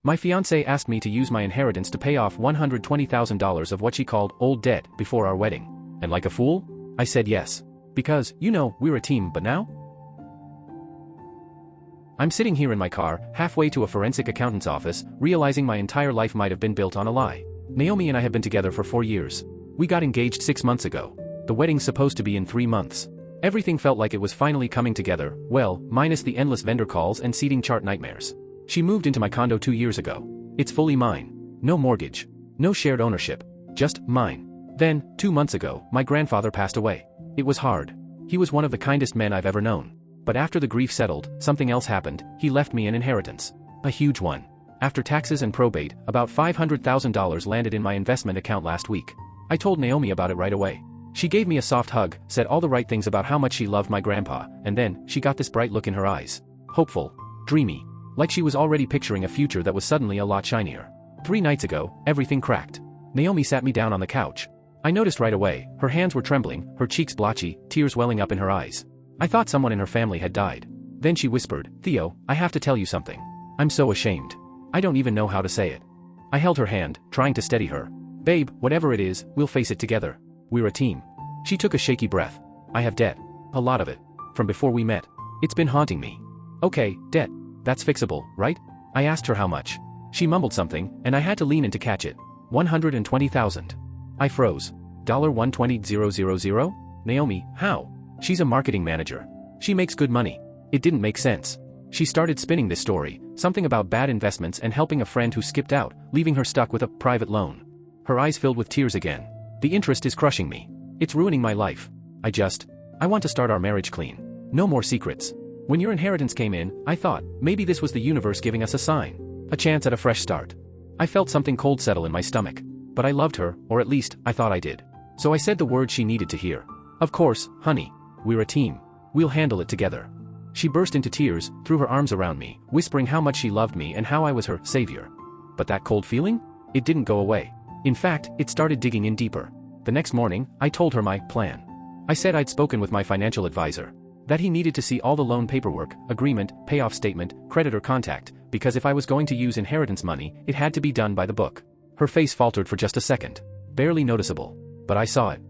My fiancée asked me to use my inheritance to pay off $120,000 of what she called old debt before our wedding. And like a fool, I said yes. Because, you know, we're a team, but now? I'm sitting here in my car, halfway to a forensic accountant's office, realizing my entire life might have been built on a lie. Naomi and I have been together for 4 years. We got engaged 6 months ago. The wedding's supposed to be in 3 months. Everything felt like it was finally coming together, well, minus the endless vendor calls and seating chart nightmares. She moved into my condo 2 years ago. It's fully mine. No mortgage. No shared ownership. Just mine. Then, 2 months ago, my grandfather passed away. It was hard. He was one of the kindest men I've ever known. But after the grief settled, something else happened. He left me an inheritance. A huge one. After taxes and probate, about $500,000 landed in my investment account last week. I told Naomi about it right away. She gave me a soft hug, said all the right things about how much she loved my grandpa, and then, she got this bright look in her eyes. Hopeful. Dreamy. Like she was already picturing a future that was suddenly a lot shinier. 3 nights ago, everything cracked. Naomi sat me down on the couch. I noticed right away, her hands were trembling, her cheeks blotchy, tears welling up in her eyes. I thought someone in her family had died. Then she whispered, "Theo, I have to tell you something. I'm so ashamed. I don't even know how to say it." I held her hand, trying to steady her. "Babe, whatever it is, we'll face it together. We're a team." She took a shaky breath. "I have debt. A lot of it. From before we met. It's been haunting me." "Okay, debt. That's fixable, right?" I asked her how much. She mumbled something, and I had to lean in to catch it. 120,000. I froze. $120,000? Naomi, how? She's a marketing manager. She makes good money. It didn't make sense. She started spinning this story, something about bad investments and helping a friend who skipped out, leaving her stuck with a private loan. Her eyes filled with tears again. "The interest is crushing me. It's ruining my life. I want to start our marriage clean. No more secrets." When your inheritance came in, I thought, maybe this was the universe giving us a sign. A chance at a fresh start. I felt something cold settle in my stomach. But I loved her, or at least, I thought I did. So I said the words she needed to hear. "Of course, honey. We're a team. We'll handle it together." She burst into tears, threw her arms around me, whispering how much she loved me and how I was her savior. But that cold feeling? It didn't go away. In fact, it started digging in deeper. The next morning, I told her my plan. I said I'd spoken with my financial advisor. That he needed to see all the loan paperwork, agreement, payoff statement, creditor contact, because if I was going to use inheritance money, it had to be done by the book. Her face faltered for just a second. Barely noticeable. But I saw it.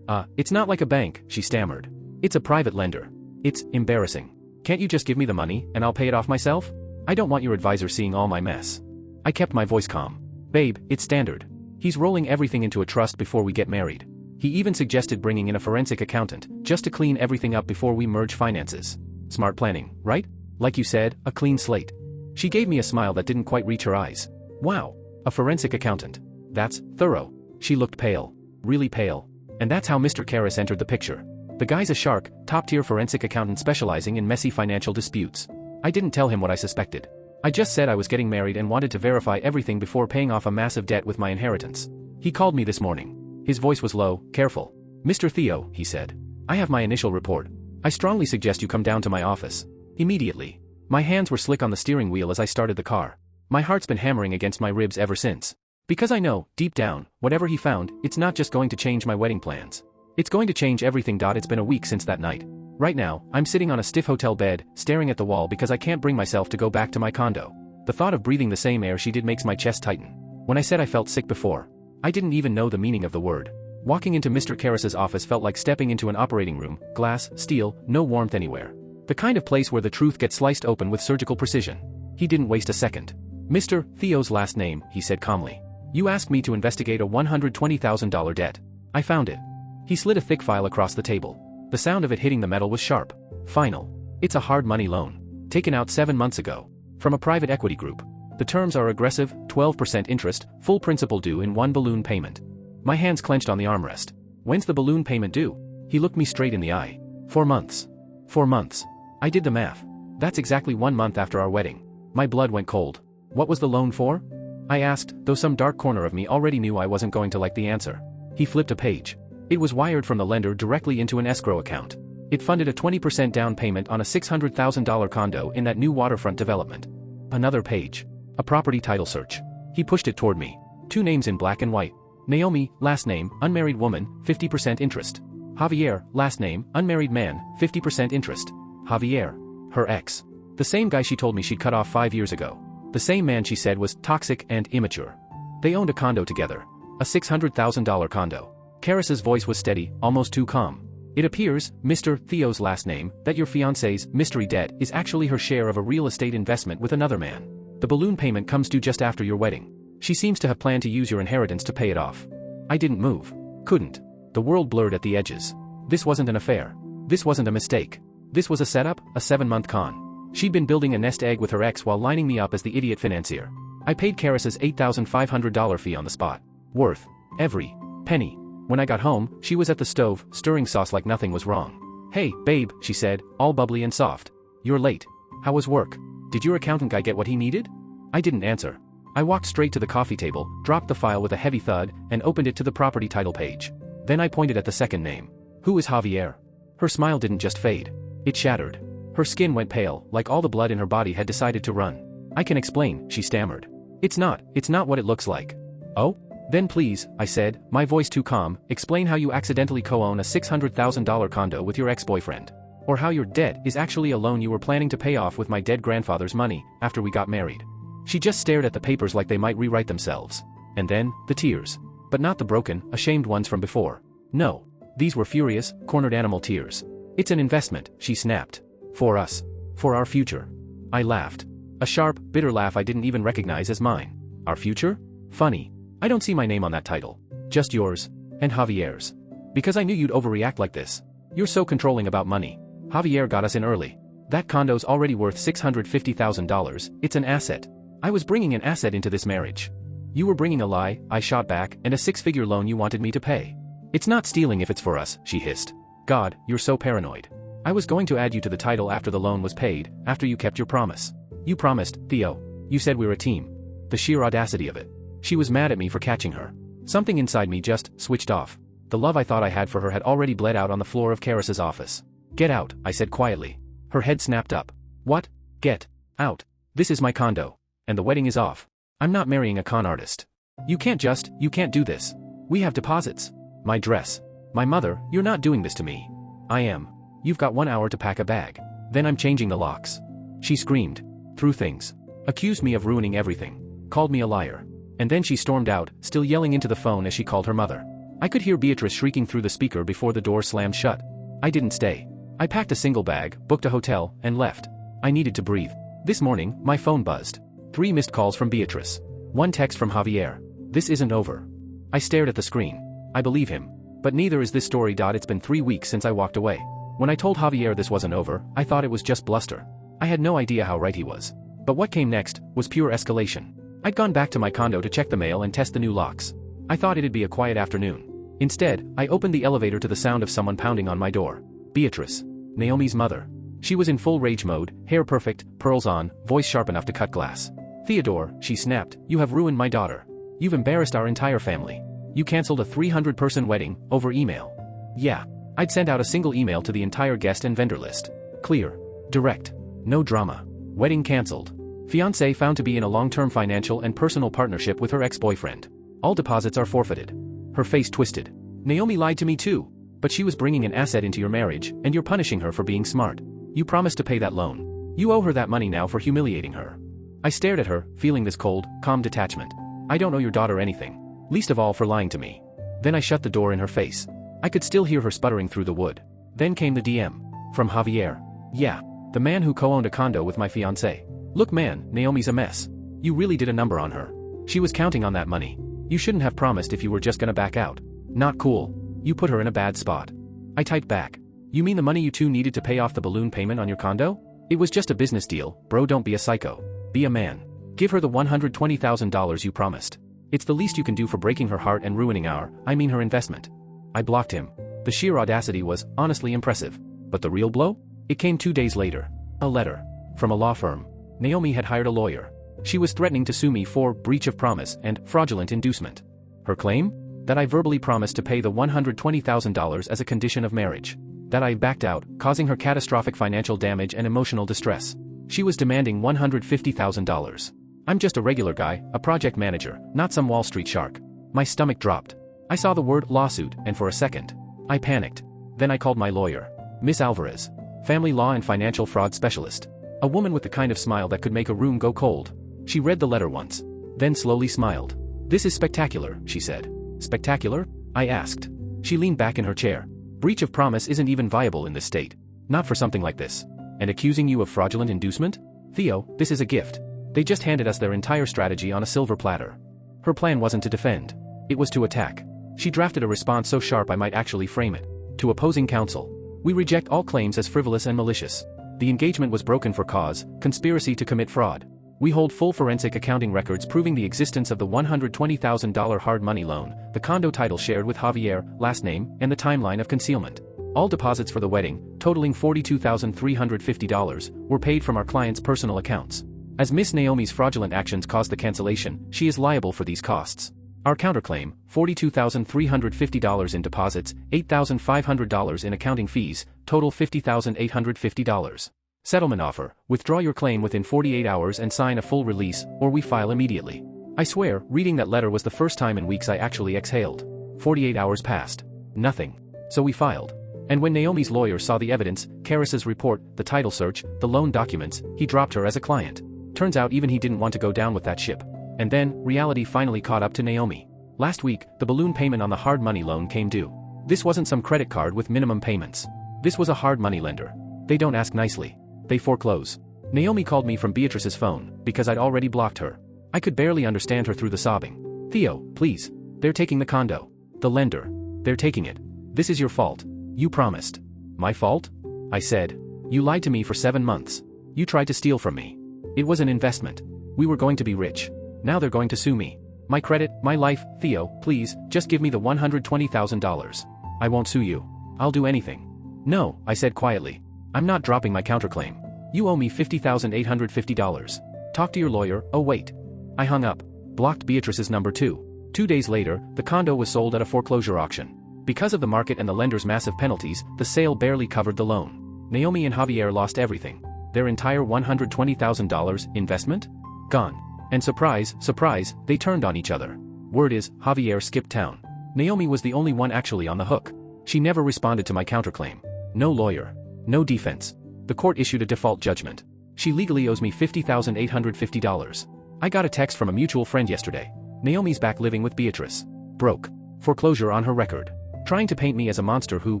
It's not like a bank," she stammered. "It's a private lender. It's embarrassing. Can't you just give me the money, and I'll pay it off myself? I don't want your advisor seeing all my mess." I kept my voice calm. "Babe, it's standard. He's rolling everything into a trust before we get married. He even suggested bringing in a forensic accountant, just to clean everything up before we merge finances. Smart planning, right? Like you said, a clean slate." She gave me a smile that didn't quite reach her eyes. "Wow. A forensic accountant. That's thorough." She looked pale. Really pale. And that's how Mr. Karras entered the picture. The guy's a shark, top-tier forensic accountant specializing in messy financial disputes. I didn't tell him what I suspected. I just said I was getting married and wanted to verify everything before paying off a massive debt with my inheritance. He called me this morning. His voice was low, careful. "Mr. Theo," he said. "I have my initial report. I strongly suggest you come down to my office. Immediately." My hands were slick on the steering wheel as I started the car. My heart's been hammering against my ribs ever since. Because I know, deep down, whatever he found, it's not just going to change my wedding plans. It's going to change everything. It's been a week since that night. Right now, I'm sitting on a stiff hotel bed, staring at the wall because I can't bring myself to go back to my condo. The thought of breathing the same air she did makes my chest tighten. When I said I felt sick before, I didn't even know the meaning of the word. Walking into Mr. Karras's office felt like stepping into an operating room, glass, steel, no warmth anywhere. The kind of place where the truth gets sliced open with surgical precision. He didn't waste a second. "Mr. Theo's last name," he said calmly. "You asked me to investigate a $120,000 debt. I found it." He slid a thick file across the table. The sound of it hitting the metal was sharp. "Final. It's a hard money loan. Taken out 7 months ago. From a private equity group. The terms are aggressive, 12% interest, full principal due in 1 balloon payment." My hands clenched on the armrest. "When's the balloon payment due?" He looked me straight in the eye. 4 months. 4 months. I did the math. That's exactly 1 month after our wedding. My blood went cold. "What was the loan for?" I asked, though some dark corner of me already knew I wasn't going to like the answer. He flipped a page. It was wired from the lender directly into an escrow account. It funded a 20% down payment on a $600,000 condo in that new waterfront development. Another page. A property title search. He pushed it toward me. 2 names in black and white. Naomi, last name, unmarried woman, 50% interest. Javier, last name, unmarried man, 50% interest. Javier. Her ex. The same guy she told me she'd cut off 5 years ago. The same man she said was toxic and immature. They owned a condo together. A $600,000 condo. Karis's voice was steady, almost too calm. It appears, Mr. Theo's last name, that your fiancée's mystery debt is actually her share of a real estate investment with another man. The balloon payment comes due just after your wedding. She seems to have planned to use your inheritance to pay it off. I didn't move. Couldn't. The world blurred at the edges. This wasn't an affair. This wasn't a mistake. This was a setup, a 7-month con. She'd been building a nest egg with her ex while lining me up as the idiot financier. I paid Karis's $8,500 fee on the spot. Worth every penny. When I got home, she was at the stove, stirring sauce like nothing was wrong. Hey, babe, she said, all bubbly and soft. You're late. How was work? Did your accountant guy get what he needed? I didn't answer. I walked straight to the coffee table, dropped the file with a heavy thud, and opened it to the property title page. Then I pointed at the second name. Who is Javier? Her smile didn't just fade. It shattered. Her skin went pale, like all the blood in her body had decided to run. I can explain, she stammered. It's not what it looks like. Oh? Then please, I said, my voice too calm, explain how you accidentally co-own a $600,000 condo with your ex-boyfriend. Or how your debt is actually a loan you were planning to pay off with my dead grandfather's money, after we got married. She just stared at the papers like they might rewrite themselves. And then, the tears. But not the broken, ashamed ones from before. No. These were furious, cornered animal tears. It's an investment, she snapped. For us. For our future. I laughed. A sharp, bitter laugh I didn't even recognize as mine. Our future? Funny. I don't see my name on that title. Just yours. And Javier's. Because I knew you'd overreact like this. You're so controlling about money. Javier got us in early. That condo's already worth $650,000, it's an asset. I was bringing an asset into this marriage. You were bringing a lie, I shot back, and a 6-figure loan you wanted me to pay. It's not stealing if it's for us, she hissed. God, you're so paranoid. I was going to add you to the title after the loan was paid, after you kept your promise. You promised, Theo. You said we're a team. The sheer audacity of it. She was mad at me for catching her. Something inside me just switched off. The love I thought I had for her had already bled out on the floor of Karis's office. Get out, I said quietly. Her head snapped up. What? Get out. This is my condo. And the wedding is off. I'm not marrying a con artist. You can't do this. We have deposits. My dress. My mother, you're not doing this to me. I am. You've got 1 hour to pack a bag. Then I'm changing the locks. She screamed. Threw things. Accused me of ruining everything. Called me a liar. And then she stormed out, still yelling into the phone as she called her mother. I could hear Beatrice shrieking through the speaker before the door slammed shut. I didn't stay. I packed a single bag, booked a hotel, and left. I needed to breathe. This morning, my phone buzzed. 3 missed calls from Beatrice. 1 text from Javier. This isn't over. I stared at the screen. I believe him. But neither is this story. It's been 3 weeks since I walked away. When I told Javier this wasn't over, I thought it was just bluster. I had no idea how right he was. But what came next was pure escalation. I'd gone back to my condo to check the mail and test the new locks. I thought it'd be a quiet afternoon. Instead, I opened the elevator to the sound of someone pounding on my door. Beatrice. Naomi's mother. She was in full rage mode, hair perfect, pearls on, voice sharp enough to cut glass. Theodore, she snapped, you have ruined my daughter. You've embarrassed our entire family. You canceled a 300-person wedding, over email. Yeah. I'd sent out a single email to the entire guest and vendor list. Clear. Direct. No drama. Wedding cancelled. Fiancée found to be in a long-term financial and personal partnership with her ex-boyfriend. All deposits are forfeited. Her face twisted. Naomi lied to me too. But she was bringing an asset into your marriage, and you're punishing her for being smart. You promised to pay that loan. You owe her that money now for humiliating her. I stared at her, feeling this cold, calm detachment. I don't owe your daughter anything. Least of all for lying to me. Then I shut the door in her face. I could still hear her sputtering through the wood. Then came the DM. From Javier. Yeah. The man who co-owned a condo with my fiancée. Look man, Naomi's a mess. You really did a number on her. She was counting on that money. You shouldn't have promised if you were just gonna back out. Not cool. You put her in a bad spot. I typed back. You mean the money you two needed to pay off the balloon payment on your condo? It was just a business deal, bro. Don't be a psycho. Be a man. Give her the $120,000 you promised. It's the least you can do for breaking her heart and ruining her investment. I blocked him. The sheer audacity was, honestly impressive. But the real blow? It came 2 days later. A letter. From a law firm. Naomi had hired a lawyer. She was threatening to sue me for breach of promise and fraudulent inducement. Her claim? That I verbally promised to pay the $120,000 as a condition of marriage. That I backed out, causing her catastrophic financial damage and emotional distress. She was demanding $150,000. I'm just a regular guy, a project manager, not some Wall Street shark. My stomach dropped. I saw the word lawsuit, and for a second, I panicked. Then I called my lawyer. Miss Alvarez. Family law and financial fraud specialist. A woman with the kind of smile that could make a room go cold. She read the letter once. Then slowly smiled. "This is spectacular," she said. "Spectacular?" I asked. She leaned back in her chair. "Breach of promise isn't even viable in this state. Not for something like this. And accusing you of fraudulent inducement? Theo, this is a gift. They just handed us their entire strategy on a silver platter." Her plan wasn't to defend. It was to attack. She drafted a response so sharp I might actually frame it. To opposing counsel. "We reject all claims as frivolous and malicious. The engagement was broken for cause, conspiracy to commit fraud. We hold full forensic accounting records proving the existence of the $120,000 hard money loan, the condo title shared with Javier, last name, and the timeline of concealment. All deposits for the wedding, totaling $42,350, were paid from our client's personal accounts. As Miss Naomi's fraudulent actions caused the cancellation, she is liable for these costs. Our counterclaim, $42,350 in deposits, $8,500 in accounting fees, total $50,850. Settlement offer, withdraw your claim within 48 hours and sign a full release, or we file immediately." I swear, reading that letter was the first time in weeks I actually exhaled. 48 hours passed. Nothing. So we filed. And when Naomi's lawyer saw the evidence, Karis's report, the title search, the loan documents, he dropped her as a client. Turns out even he didn't want to go down with that ship. And then, reality finally caught up to Naomi. Last week, the balloon payment on the hard money loan came due. This wasn't some credit card with minimum payments. This was a hard money lender. They don't ask nicely. They foreclose. Naomi called me from Beatrice's phone, because I'd already blocked her. I could barely understand her through the sobbing. "Theo, please. They're taking the condo. The lender. They're taking it. This is your fault. You promised." "My fault?" I said. "You lied to me for 7 months. You tried to steal from me. It was an investment. We were going to be rich. Now they're going to sue me. My credit, my life, Theo, please, just give me the $120,000. I won't sue you. I'll do anything." "No," I said quietly. "I'm not dropping my counterclaim. You owe me $50,850. Talk to your lawyer." "Oh wait." I hung up. Blocked Beatrice's number too. 2 days later, the condo was sold at a foreclosure auction. Because of the market and the lender's massive penalties, the sale barely covered the loan. Naomi and Javier lost everything. Their entire $120,000 investment? Gone. And surprise, surprise, they turned on each other. Word is, Javier skipped town. Naomi was the only one actually on the hook. She never responded to my counterclaim. No lawyer. No defense. The court issued a default judgment. She legally owes me $50,850. I got a text from a mutual friend yesterday. Naomi's back living with Beatrice. Broke. Foreclosure on her record. Trying to paint me as a monster who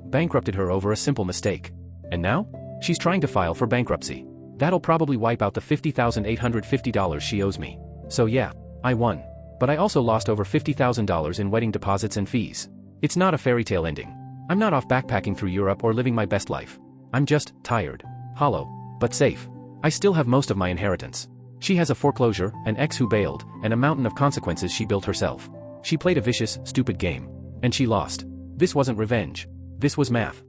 bankrupted her over a simple mistake. And now? She's trying to file for bankruptcy. That'll probably wipe out the $50,850 she owes me. So yeah, I won. But I also lost over $50,000 in wedding deposits and fees. It's not a fairy tale ending. I'm not off backpacking through Europe or living my best life. I'm just tired, hollow, but safe. I still have most of my inheritance. She has a foreclosure, an ex who bailed, and a mountain of consequences she built herself. She played a vicious, stupid game. And she lost. This wasn't revenge. This was math.